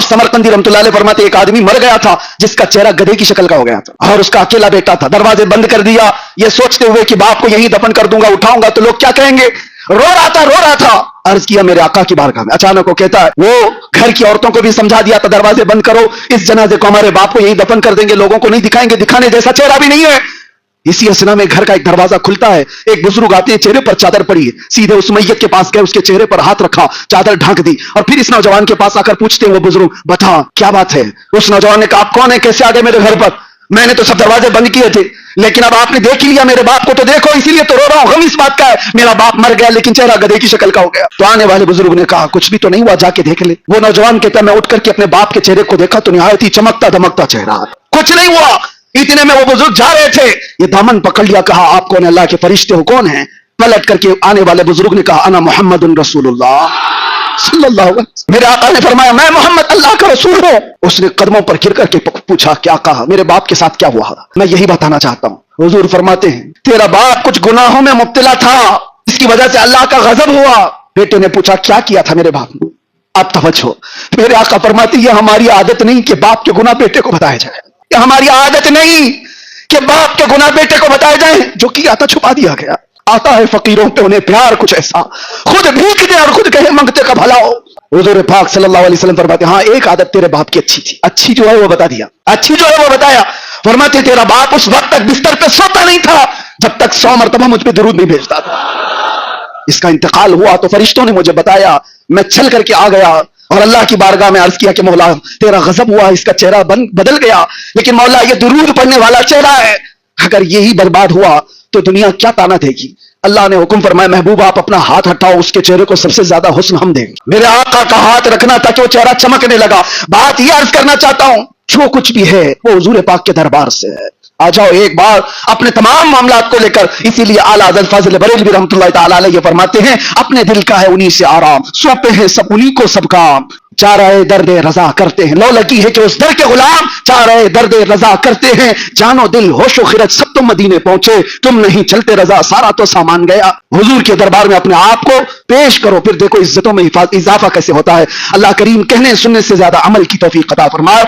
Samarqandi रहमतुल्लाह अलैह फरमाते एक आदमी मर गया था जिसका चेहरा गधे की शक्ल का हो गया था और उसका अकेला बेटा था। दरवाजे बंद कर दिया ये सोचते हुए कि बाप को यहीं दफन कर दूंगा, उठाऊंगा तो लोग क्या कहेंगे। रो रहा था। अर्ज किया मेरे आका की बारगाह में। अचानक वो कहता है, वो घर की औरतों को भी समझा दिया था दरवाजे बंद करो, इस जनाजे को हमारे बाप को यहीं दफन कर देंगे, लोगों को नहीं दिखाएंगे, दिखाने जैसा चेहरा भी नहीं है। इसी असना में घर का एक दरवाजा खुलता है, एक बुजुर्ग आते हैं, चेहरे पर चादर पड़ी है, सीधे उस मैयत के पास गए, उसके चेहरे पर हाथ रखा, चादर ढक दी और फिर इस नौजवान के पास आकर पूछते हैं वो बुजुर्ग, बता क्या बात है। उस नौजवान ने कहा, आप कौन है, कैसे आ गए मेरे घर पर? मैंने तो सब दरवाजे बंद किए थे, लेकिन अब आपने देख ही लिया मेरे बाप को, तो देखो इसीलिए तो रो रहा हूं। गम इस बात का है मेरा बाप मर गया लेकिन चेहरा गधे की शक्ल का हो गया। तो आने वाले बुजुर्ग ने कहा, कुछ भी तो नहीं हुआ, जाके देख ले। वो नौजवान कहता, मैं उठ करके अपने बाप के चेहरे को देखा तो निहायत ही चमकता धमकता चेहरा, कुछ नहीं हुआ। इतने में वो बुजुर्ग जा रहे थे, ये दामन पकड़ लिया, कहा आप कौन है, अल्लाह के फरिश्ते हो, कौन है? पलट करके आने वाले बुजुर्ग ने कहा, अना मुहम्मदुन रसूलुल्लाह सल्लल्लाहु अलैहि वसल्लम। मेरे आका ने फरमाया, मैं मोहम्मद अल्लाह का रसूल हूं। उसने कदमों पर गिर करके पूछा, क्या कहा, मेरे बाप के साथ क्या हुआ? मैं यही बताना चाहता हूं। हुजूर फरमाते हैं, तेरा बाप कुछ गुनाहों में मुब्तला था, इसकी वजह से अल्लाह का गजब हुआ। बेटे ने पूछा, क्या किया था मेरे बाप ने? आप तवज्जो, मेरे आका फरमाते, ये हमारी आदत नहीं कि बाप के गुनाह बेटे को बताया जाए, ये हमारी आदत नहीं कि बाप के गुनाह बेटे को बताए जाए। जो किया था छुपा दिया गया। आता है फकीरों पे उन्हें प्यार कुछ ऐसा, खुद भीख दे और खुद कहे मंगते का भला हो। हुजूर पाक सल्लल्लाहु अलैहि वसल्लम फरमाते, हाँ एक आदत तेरे बाप की अच्छी थी, अच्छी जो है वो बता दिया, अच्छी जो है वो बताया। फरमाते, तेरा बाप उस वक्त तक बिस्तर पे सोता नहीं था जब तक 100 मरतबा मुझ पे दरूद नहीं भेजता था। इसका इंतकाल हुआ तो फरिश्तों ने मुझे बताया, मैं चल करके आ गया और अल्लाह की बारगाह में अर्ज किया कि मौला तेरा गजब हुआ, इसका चेहरा बदल गया, लेकिन मौला ये दुरूद पढ़ने वाला चेहरा है, अगर यही बर्बाद हुआ तो दुनिया क्या ताना देगी। अल्लाह ने हुक्म फरमाया, महबूब आप अपना हाथ हटाओ, उसके चेहरे को सबसे ज्यादा हुस्न हम देंगे। मेरे आका का हाथ रखना ताकि वो चेहरा चमकने लगा। बात ये अर्ज करना चाहता हूं, जो कुछ भी है वो हुजूर पाक के दरबार से है। आ जाओ एक बार अपने तमाम मामलात को लेकर। इसीलिए आला हज़रत फाज़िल बरेलवी रहमतुल्लाह तआला अलैहि फरमाते हैं, अपने दिल का है उन्हीं से आराम, सौंपे हैं सब उन्हीं को सब काम, चाराए दर्द रजा करते हैं। लो लगी है कि उस दर के गुलाम चाराए दर्द रजा करते हैं। जानो दिल होशो खिरत सब तुम मदीने पहुंचे, तुम नहीं चलते रजा सारा तो सामान गया। हुजूर के दरबार में अपने आप को पेश करो, फिर देखो इज्जतों में इजाफा कैसे होता है। अल्लाह करीम कहने सुनने से ज्यादा अमल की तौफीक अता फरमाए।